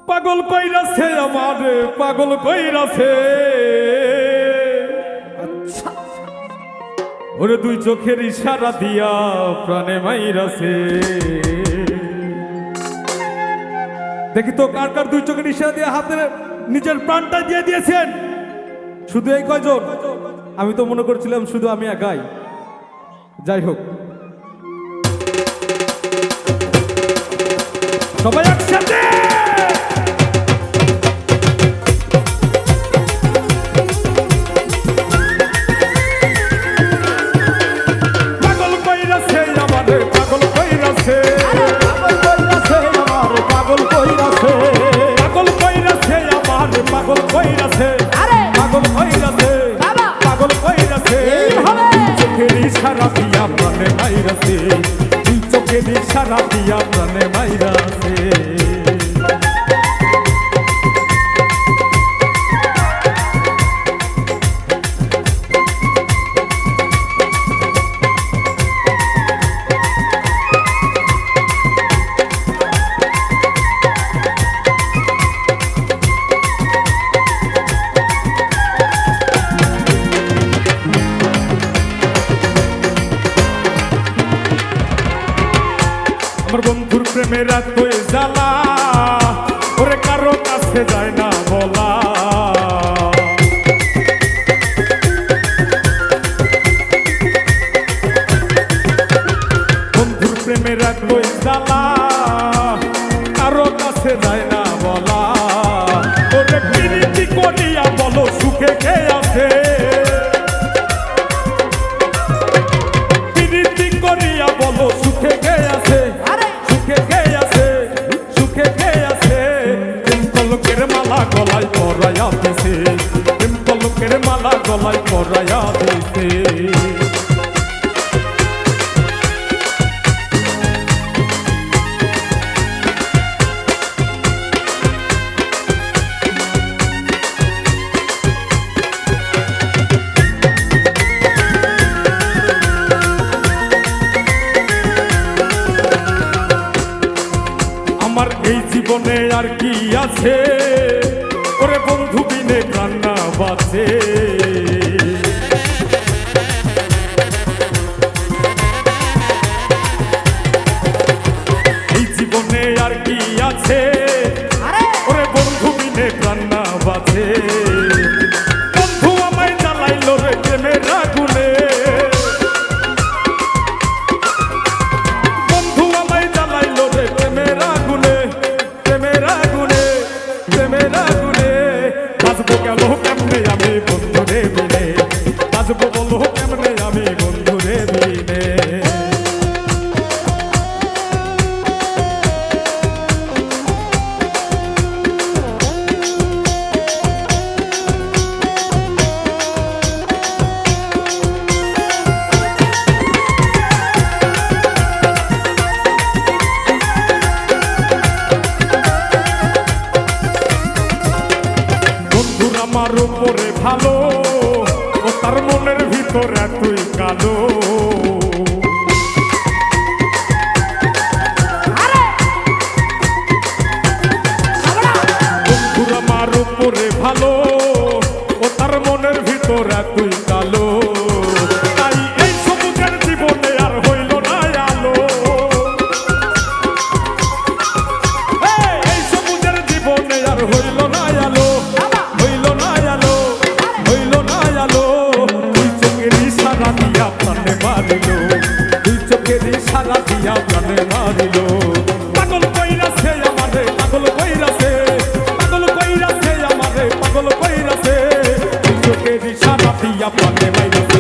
পাগল কইরাছে আমারে পাগল কইরাছে ওরে দুই চোখের ইশারা দিয়া প্রাণে মাইরাছে। দেখি তো কার কার দুই চোখের ইশারা দিয়ে হাতে নিজের প্রাণটা দিয়ে দিয়েছেন। শুধু এই কয়জন? আমি তো মনে করছিলাম শুধু আমি একাই। যাই হোক, সবাই একসাথে পাগল কইরাছে আমারে পাগল কইরাছে পাগল কইরাছে পাগল কইরাছে আমারে পাগল কইরাছে পাগল কইরাছে পাগল কইরাছে চোখের ইশারা দিয়া প্রাণে মাইরাছে চোখের ইশারা দিয়া প্রাণে মাইরাছে। আমার বন্ধুর প্রেমের এতই জ্বালা ওরে কারো কাছে যায় না বলা। বন্ধুর প্রেমের এতই জ্বালা কারো কাছে যায় না বলা। ওরে প্রীতি করিয়া বলো সুখে কে আছে, প্রীতি করিয়া বলো সুখে কে আছে, মালা গলায় পরাইয়া দিছে পলকের মালা গলায় পরাইয়া দিছে। আমার এই জীবনে আর কি আছে ওরে বন্ধু বিনে কান্না বাঁচে। এই জীবনে আর কি আছে ওরে বন্ধু বিনে কান্না বাঁচে। বন্ধু আমায় জ্বালাইলো রে প্রেমের আগুনে, বন্ধু আমায় জ্বালাইলো রে প্রেমের আগুনে, প্রেমের আগুনে, প্রেমের আগুনে। বাঁচবো গেল কেমনে আমি বন্ধুরে বিনে, বাঁচবো বলো কেমনে আমি বন্ধুরে বিনে। আমার উপরে ভালো ও তার মনের ভিতরে তুই কালো। বন্ধুর আমার উপরে ভালো ও তার মনের ভিতরে তুই কালো। তাই এই সমুদ্রের জীবনে আর হইল না আলো, এই সমুদ্রের জীবনে আর হইল না আলো, হইল না আলো, হইল না আলো। দুই চোখের ইশারা দিয়া প্রাণে মারিল, দুই চোখের ইশারা দিয়া প্রাণে মারিল। পাগল কইরাছে আমারে পাগল কইরাছে, পাগল কইরাছে আমারে পাগল কইরাছে। দুই চোখের ইশারা দিয়া প্রাণে মারিল।